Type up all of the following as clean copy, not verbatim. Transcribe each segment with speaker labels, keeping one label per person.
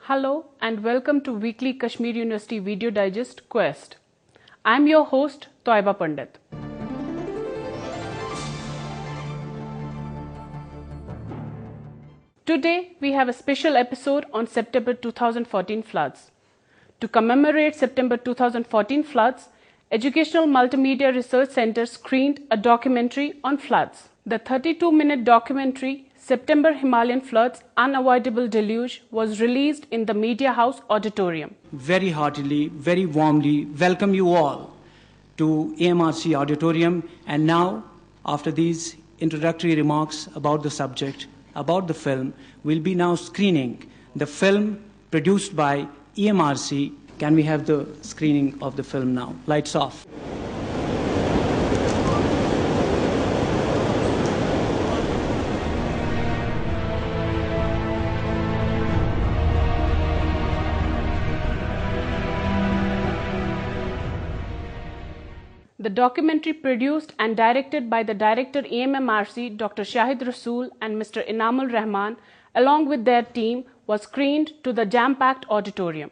Speaker 1: Hello and welcome to weekly Kashmir University Video Digest Quest. I'm your host Toiba Pandit. Today we have a special episode on September 2014 floods. To commemorate September 2014 floods, Educational Multimedia Research Center screened a documentary on floods. The 32-minute documentary September Himalayan Floods Unavoidable Deluge was released in the Media House Auditorium.
Speaker 2: Very heartily, very warmly welcome you all to AMRC Auditorium. And now, after these introductory remarks about the subject, about the film, we'll be now screening the film produced by EMRC. Can we have the screening of the film now? Lights off.
Speaker 1: The documentary produced and directed by the director EMMRC Dr. Shahid Rasool and Mr. Inamul Rahman along with their team was screened to the jam-packed auditorium.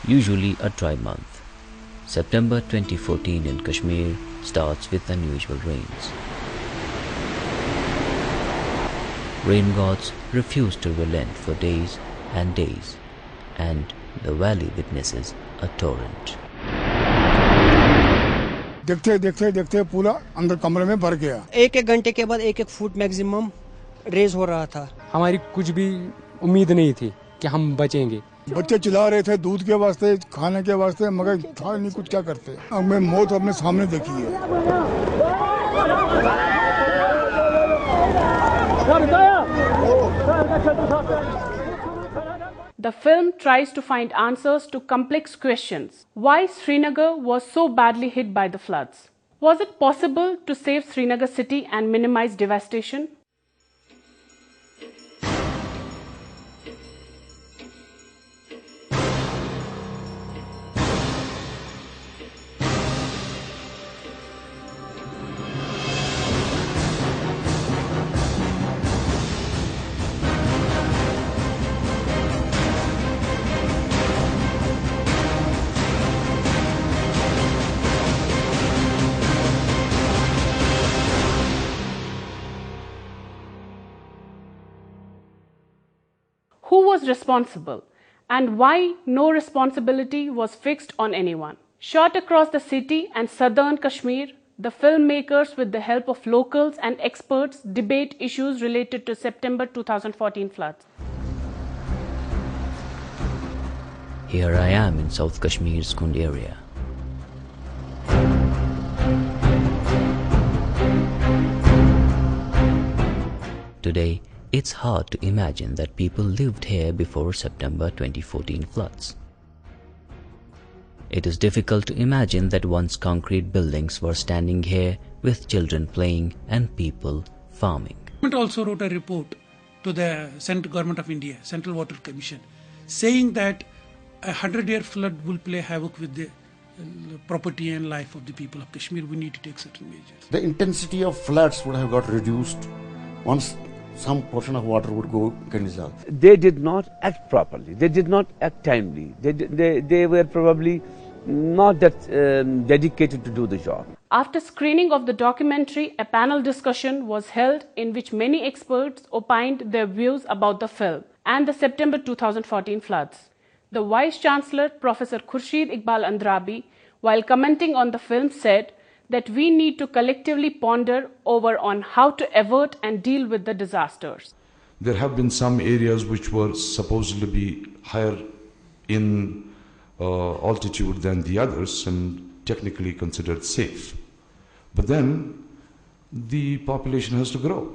Speaker 3: Usually a dry month, September 2014 in Kashmir starts with unusual rains. Rain gods refuse to relent for days and days, and the valley witnesses a torrent.
Speaker 4: देखते देखते देखते पूरा अंदर कमरे में भर गया।
Speaker 5: एक घंटे के बाद एक फुट मैक्सिमम रेज हो रहा था।
Speaker 6: हमारी कुछ भी उम्मीद नहीं थी कि हम बचेंगे।
Speaker 4: बच्चे चिल्ला रहे थे दूध के वास्ते, खाने के वास्ते, मगर था नहीं कुछ, क्या करते। अब मैं मौत अपने सामने देखी है।
Speaker 1: The film tries to find answers to complex questions. Why Srinagar was so badly hit by the floods? Was it possible to save Srinagar city and minimize devastation? Who was responsible and why no responsibility was fixed on anyone? Shot across the city and southern Kashmir, the filmmakers with the help of locals and experts debate issues related to September 2014 floods.
Speaker 3: Here I am in South Kashmir's Kund area. Today, it's hard to imagine that people lived here before September 2014 floods. It is difficult to imagine that once concrete buildings were standing here with children playing and people farming.
Speaker 7: Government also wrote a report to the Central Government of India, Central Water Commission, saying that a 100-year flood will play havoc with the property and life of the people of Kashmir. We need to take certain measures.
Speaker 8: The intensity of floods would have got reduced once some portion of water would get dissolved.
Speaker 9: They did not act properly. They did not act timely. They were probably not that dedicated to do the job.
Speaker 1: After screening of the documentary, a panel discussion was held in which many experts opined their views about the film and the September 2014 floods. The Vice Chancellor, Professor Khurshid Iqbal Andrabi, while commenting on the film, said that we need to collectively ponder over on how to avert and deal with the disasters.
Speaker 10: There have been some areas which were supposedly be higher in altitude than the others and technically considered safe. But then the population has to grow.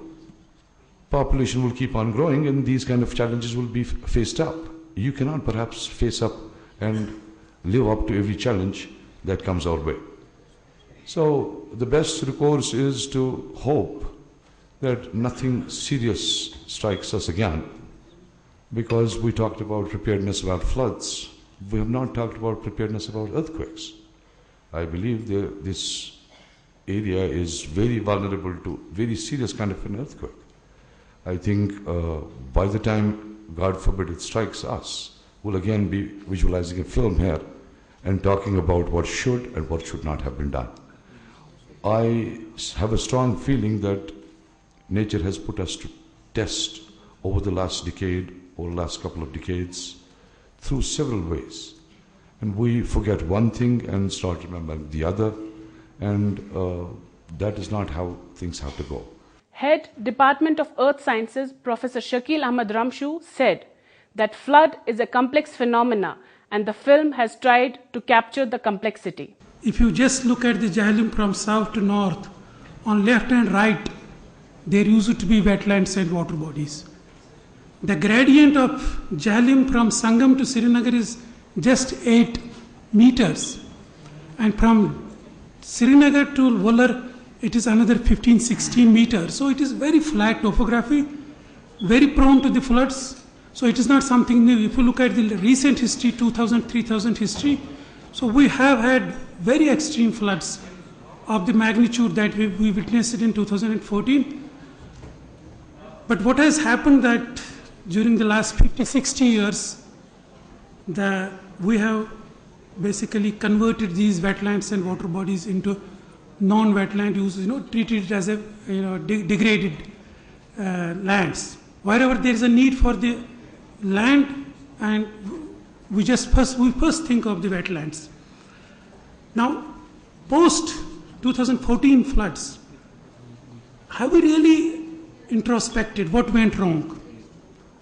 Speaker 10: Population will keep on growing and these kind of challenges will be faced up. You cannot perhaps face up and live up to every challenge that comes our way. So the best recourse is to hope that nothing serious strikes us again, because we talked about preparedness about floods. We have not talked about preparedness about earthquakes. I believe this area is very vulnerable to very serious kind of an earthquake. I think by the time God forbid it strikes us, we'll again be visualizing a film here and talking about what should and what should not have been done. I have a strong feeling that nature has put us to test over the last decade, or last couple of decades, through several ways. And we forget one thing and start remembering the other, and that is not how things have to go.
Speaker 1: Head Department of Earth Sciences Professor Shakil Ahmad Ramshu said that flood is a complex phenomena and the film has tried to capture the complexity.
Speaker 7: If you just look at the Jhelum from south to north, on left and right, there used to be wetlands and water bodies. The gradient of Jhelum from Sangam to Srinagar is just 8 meters. And from Srinagar to Wular, it is another 15-16 meters. So it is very flat topography, very prone to the floods. So it is not something new. If you look at the recent history, 2000, 3000 history, so we have had very extreme floods of the magnitude that we witnessed in 2014. But what has happened that during the last 50-60 years, we have basically converted these wetlands and water bodies into non-wetland use, treated it as a degraded lands. Wherever there is a need for the land, and we first think of the wetlands. Now, post 2014 floods, have we really introspected what went wrong?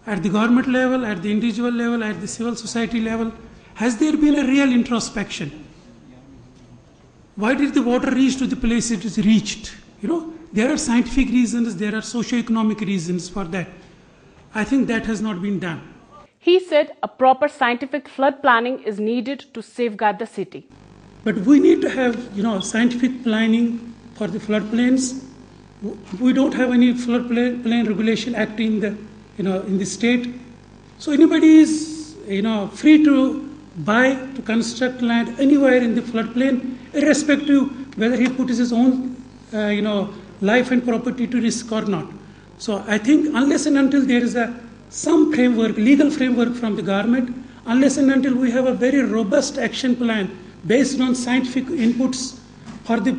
Speaker 7: At the government level, at the individual level, at the civil society level, has there been a real introspection? Why did the water reach to the place it is reached? There are scientific reasons, there are socio-economic reasons for that. I think that has not been done.
Speaker 1: He said a proper scientific flood planning is needed to safeguard the city.
Speaker 7: But we need to have, scientific planning for the floodplains. We don't have any floodplain regulation act in the state. So anybody is, free to buy, to construct land anywhere in the floodplain, irrespective whether he puts his own, life and property to risk or not. So I think unless and until there is some framework, legal framework from the government, unless and until we have a very robust action plan based on scientific inputs for the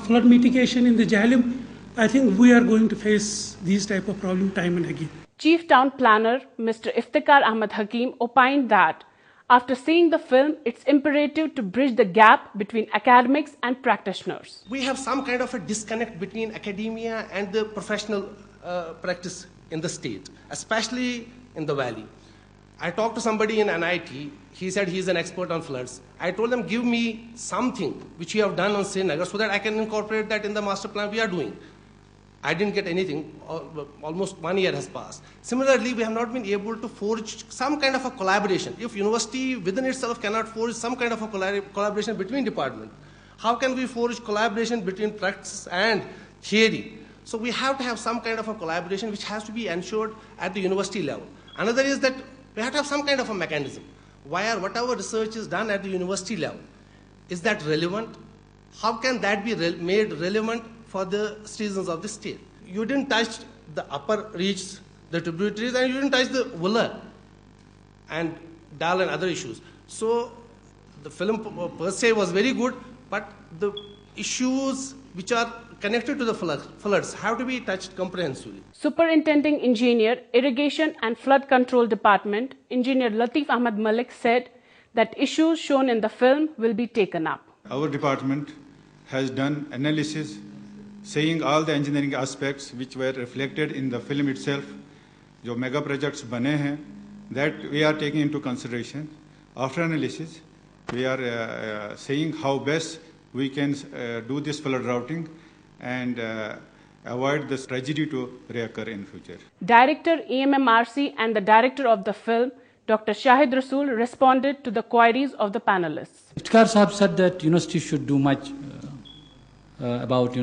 Speaker 7: flood mitigation in the Jhelum, I think we are going to face these type of problem time and again.
Speaker 1: Chief Town Planner Mr. Iftikhar Ahmad Hakim opined that after seeing the film, it's imperative to bridge the gap between academics and practitioners.
Speaker 11: We have some kind of a disconnect between academia and the professional practice in the state, especially in the valley. I talked to somebody in NIT. He said he's an expert on floods. I told them, give me something which you have done on Srinagar so that I can incorporate that in the master plan we are doing. I didn't get anything. Almost 1 year has passed. Similarly, we have not been able to forge some kind of a collaboration. If university within itself cannot forge some kind of a collaboration between departments, how can we forge collaboration between practice and theory? So we have to have some kind of a collaboration which has to be ensured at the university level. Another is that we have to have some kind of a mechanism where whatever research is done at the university level, is that relevant? How can that be made relevant for the citizens of the state? You didn't touch the upper reaches, the tributaries, and you didn't touch the Wular and Dal and other issues. So the film per se was very good, but the issues which are connected to the floods have to be touched comprehensively.
Speaker 1: Superintending Engineer, Irrigation and Flood Control Department, Engineer Latif Ahmad Malik said that issues shown in the film will be taken up.
Speaker 12: Our department has done analysis saying all the engineering aspects which were reflected in the film itself, जो mega projects बने हैं, that we are taking into consideration. After analysis, we are saying how best we can do this flood routing and avoid this tragedy to reoccur in future.
Speaker 1: Director EMMRC and the director of the film, Dr. Shahid Rasool, responded to the queries of the panelists.
Speaker 2: Iftikhar Sahab said that university should do much about,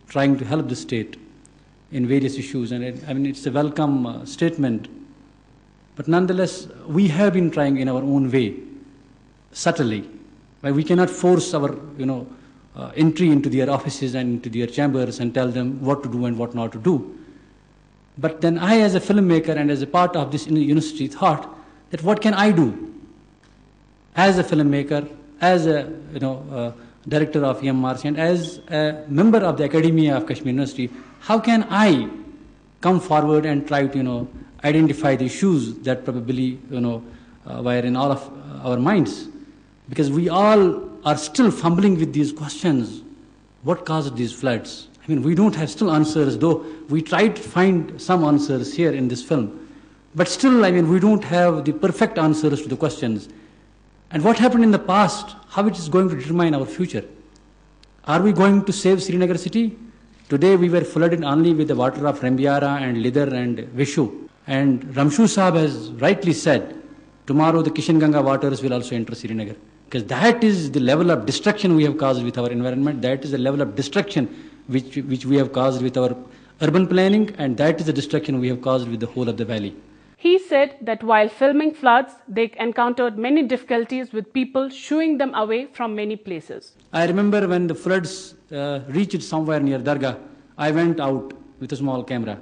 Speaker 2: trying to help the state in various issues. And it's a welcome statement. But nonetheless, we have been trying in our own way, subtly. Right? We cannot force our, entry into their offices and into their chambers and tell them what to do and what not to do. But then I, as a filmmaker and as a part of this university, thought that what can I do as a filmmaker, as a director of EMRC, and as a member of the Academia of Kashmir University, how can I come forward and try to identify the issues that probably were in all of our minds, because we all are still fumbling with these questions. What caused these floods? I mean, we don't have still answers, though we tried to find some answers here in this film. But still, I mean, we don't have the perfect answers to the questions. And what happened in the past, how it is going to determine our future. Are we going to save Srinagar city? Today we were flooded only with the water of Rambiara and Lidar and Vishu. And Ramshu Sahab has rightly said, tomorrow the Kishanganga waters will also enter Srinagar. Because that is the level of destruction we have caused with our environment. That is the level of destruction which we have caused with our urban planning. And that is the destruction we have caused with the whole of the valley.
Speaker 1: He said that while filming floods, they encountered many difficulties with people shooing them away from many places.
Speaker 2: I remember when the floods reached somewhere near Dargah, I went out with a small camera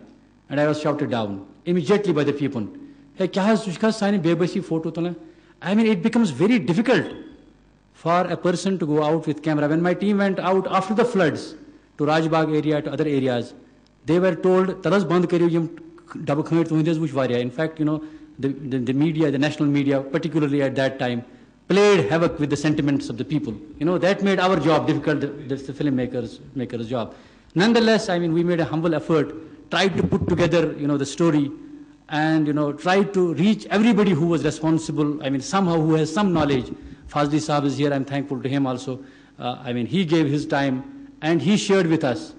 Speaker 2: and I was shouted down immediately by the people. Hey, I mean, it becomes very difficult for a person to go out with camera. When my team went out after the floods to Rajbagh area, to other areas, they were told, Taras band kariyo yum double khamir tuhindez wuch variya. In fact, the media, the national media, particularly at that time, played havoc with the sentiments of the people. That made our job difficult, that's the filmmaker's job. Nonetheless, I mean, we made a humble effort, tried to put together, the story, and, tried to reach everybody who was responsible, I mean, somehow who has some knowledge. Fazli Saab is here, I'm thankful to him also. I mean, he gave his time, and he shared with us.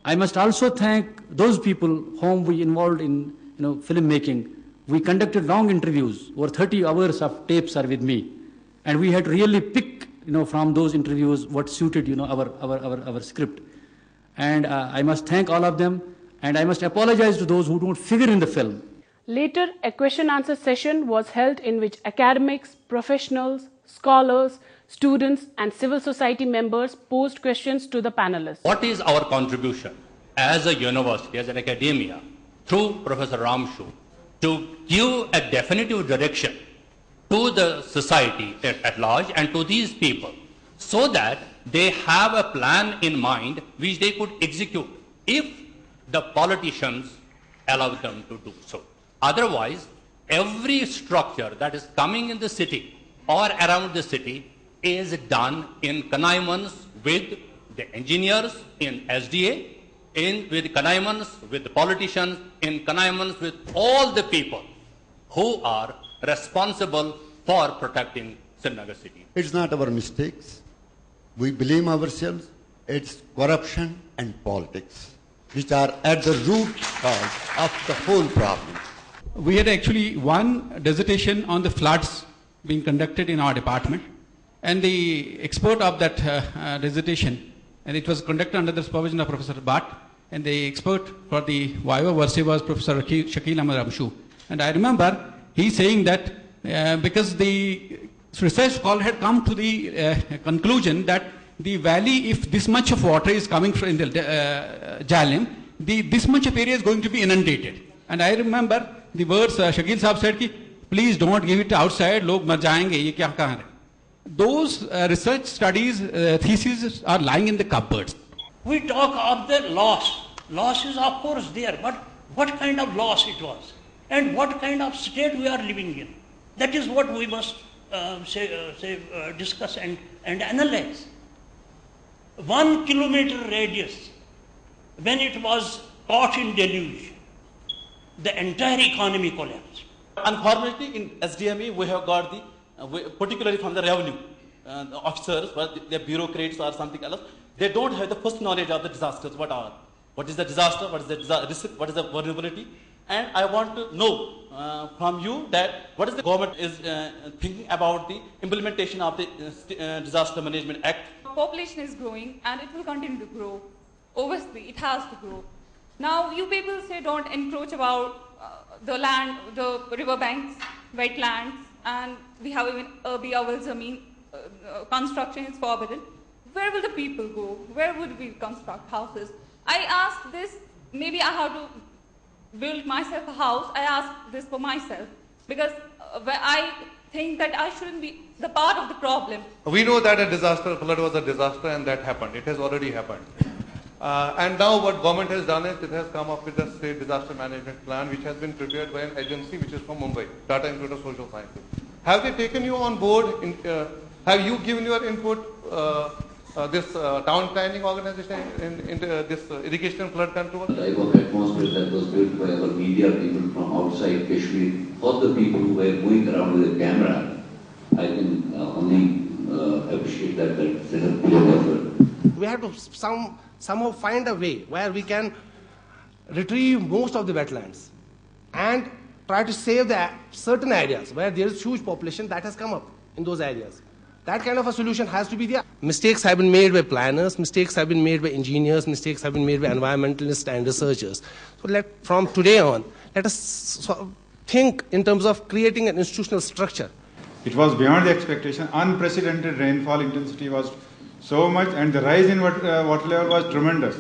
Speaker 2: I must also thank those people whom we involved in, filmmaking. We conducted long interviews, over 30 hours of tapes are with me. And we had to really pick, from those interviews what suited, our script. And I must thank all of them, and I must apologize to those who don't figure in the film.
Speaker 1: Later, a question-answer session was held in which academics, professionals, scholars, students and civil society members posed questions to the panelists.
Speaker 13: What is our contribution as a university, as an academia, through Professor Ramshu, to give a definitive direction to the society at large and to these people, so that they have a plan in mind which they could execute if the politicians allow them to do so. Otherwise, every structure that is coming in the city or around the city is done in connivance with the engineers in SDA, with connivance with the politicians, in connivance with all the people who are responsible for protecting Srinagar city.
Speaker 8: It's not our mistakes. We blame ourselves. It's corruption and politics, which are at the root cause of the whole problem.
Speaker 7: We had actually one dissertation on the floods being conducted in our department, and the expert of that dissertation, and it was conducted under the supervision of Professor Bhatt, and the expert for the Viva Versa was Professor Shakil Ahmad Ramshu. And I remember he saying that because the research scholar had come to the conclusion that the valley, if this much of water is coming from the Jhelum, this much of area is going to be inundated. And I remember the words Shakil Saab said, ki, please don't give it outside, log mar jayenge, ye kya kahan hai. Those research studies, theses are lying in the cupboards.
Speaker 14: We talk of the loss. Loss is of course there, but what kind of loss it was? And what kind of state we are living in? That is what we must discuss and analyze. 1 kilometer radius, when it was caught in deluge, the entire economy collapsed.
Speaker 15: Unfortunately, in SDME, we have got the, particularly from the revenue the officers, but they're bureaucrats or something else, they don't have the first knowledge of the disasters. What is the disaster? What is the risk? What is the vulnerability? And I want to know from you that what is the government is thinking about the implementation of the Disaster Management Act.
Speaker 16: Population is growing and it will continue to grow. Obviously, it has to grow. Now, you people say don't encroach about the land, the river banks, wetlands, and we have even Abiyawal Zameen, construction is forbidden. Where will the people go? Where would we construct houses? I ask this, maybe I have to build myself a house, I ask this for myself because I think that I shouldn't be the part of the problem.
Speaker 17: We know that a disaster, flood was a disaster, and that happened. It has already happened. And now what government has done is it has come up with a state disaster management plan which has been prepared by an agency which is from Mumbai, Data Institute of Social Sciences. Have they taken you on board? Have you given your input, this town planning organization in this irrigation and flood control?
Speaker 18: The type of atmosphere that was built by our media people from outside Kashmir, for the people who were going around with a camera, I can only appreciate that they have put an effort.
Speaker 11: We have to somehow find a way where we can retrieve most of the wetlands and try to save the certain areas where there is huge population that has come up in those areas. That kind of a solution has to be there. Mistakes have been made by planners, mistakes have been made by engineers, mistakes have been made by environmentalists and researchers. So from today on, let us think in terms of creating an institutional structure.
Speaker 12: It was beyond the expectation. Unprecedented rainfall intensity was so much, and the rise in water level was tremendous.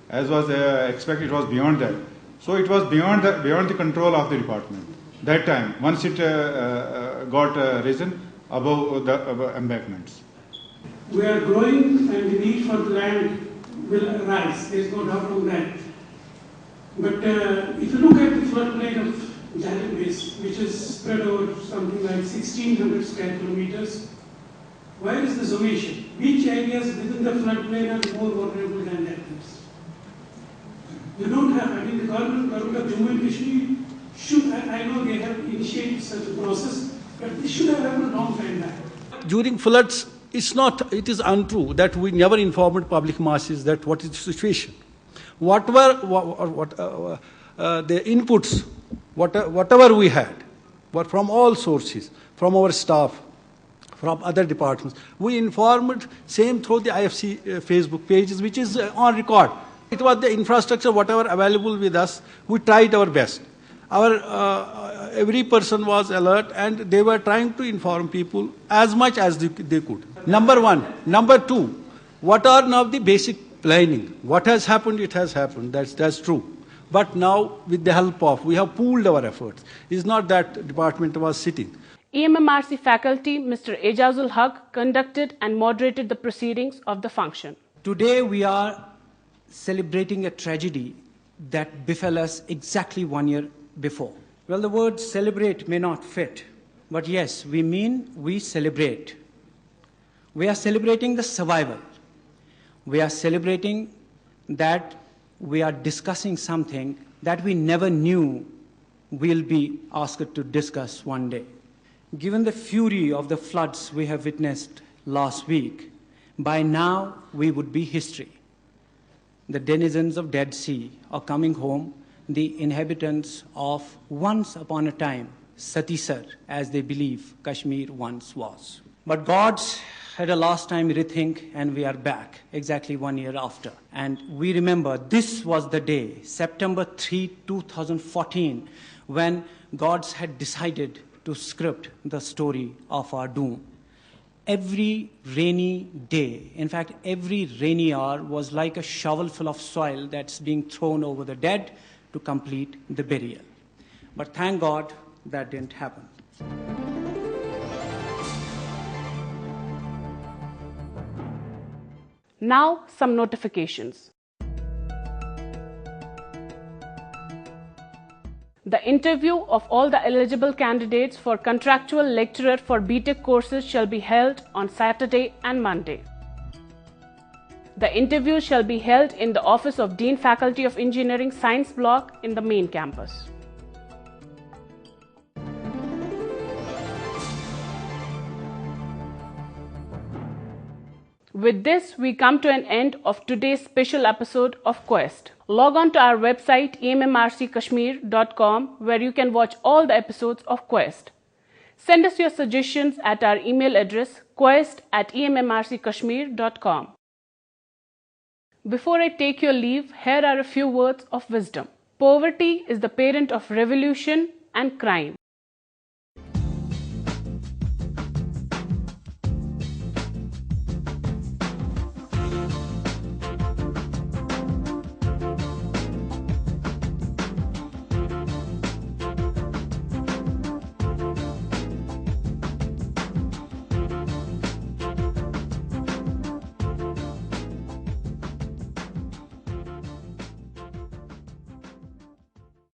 Speaker 12: As was expected, it was beyond that. So it was beyond the control of the department. That time, once it got risen above the embankments.
Speaker 19: We are growing, and the need for the land will rise. There is no doubt on that. But if you look at the floodplain of Jharkhand Base, which is spread over something like 1,600 square kilometers, where is the zonation? Which areas within the floodplain are more vulnerable than that? You don't have, I mean, the government of Jammu and Kashmir should, I know they have initiated such a process, but this should have happened a long time back.
Speaker 20: During floods, it is untrue that we never informed public masses that what is the situation. Whatever the inputs, whatever we had, were from all sources, from our staff, from other departments. We informed same through the IFC Facebook pages, which is on record. It was the infrastructure, whatever available with us, we tried our best. Every person was alert, and they were trying to inform people as much as they could. Number one. Number two, what are now the basic planning? What has happened, it has happened, that's true. But now, with the help of, we have pooled our efforts. It's not that department was sitting.
Speaker 1: EMMRC faculty Mr. Ejazul Haq conducted and moderated the proceedings of the function.
Speaker 2: Today we are celebrating a tragedy that befell us exactly 1 year before. Well, the word celebrate may not fit, but yes, we mean we celebrate. We are celebrating the survival. We are celebrating that we are discussing something that we never knew we'll be asked to discuss one day. Given the fury of the floods we have witnessed last week, by now we would be history. The denizens of Dead Sea are coming home, the inhabitants of once upon a time, Satisar, as they believe Kashmir once was. But God's had a last time rethink, and we are back exactly 1 year after. And we remember this was the day, September 3, 2014, when God's had decided to script the story of our doom. Every rainy day, in fact, every rainy hour was like a shovel full of soil that's being thrown over the dead to complete the burial. But thank God that didn't happen.
Speaker 1: Now, some notifications. The interview of all the eligible candidates for contractual lecturer for BTech courses shall be held on Saturday and Monday. The interview shall be held in the office of Dean Faculty of Engineering Science Block in the main campus. With this, we come to an end of today's special episode of Quest. Log on to our website emmrckashmir.com, where you can watch all the episodes of Quest. Send us your suggestions at our email address quest@emmrckashmir.com. Before I take your leave, here are a few words of wisdom. Poverty is the parent of revolution and crime.